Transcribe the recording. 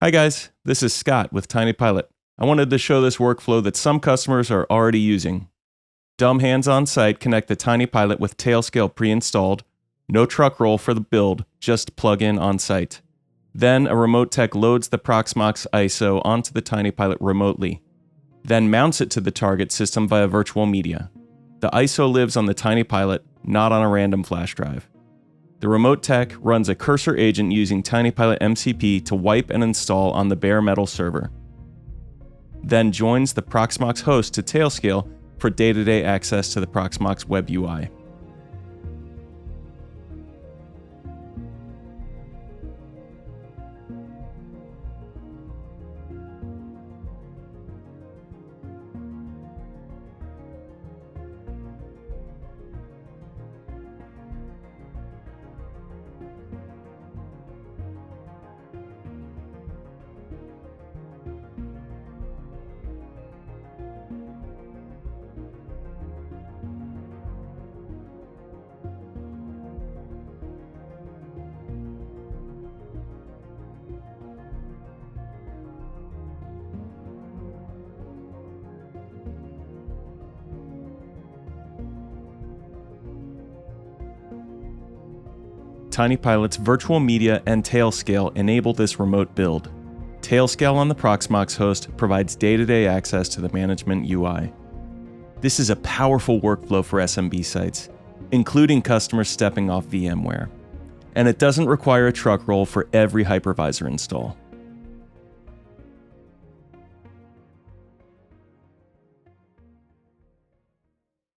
Hi guys, this is Scott with TinyPilot. I wanted to show this workflow that some customers are already using. Dumb hands on site connect the TinyPilot with Tailscale pre-installed, no truck roll for the build, just plug in on site. Then a remote tech loads the Proxmox ISO onto the TinyPilot remotely, then mounts it to the target system via virtual media. The ISO lives on the TinyPilot, not on a random flash drive. The remote tech runs a cursor agent using TinyPilot MCP to wipe and install on the bare metal server. Then joins the Proxmox host to Tailscale for day-to-day access to the Proxmox web UI. TinyPilot's virtual media and Tailscale enable this remote build. Tailscale on the Proxmox host provides day-to-day access to the management UI. This is a powerful workflow for SMB sites, including customers stepping off VMware. And it doesn't require a truck roll for every hypervisor install.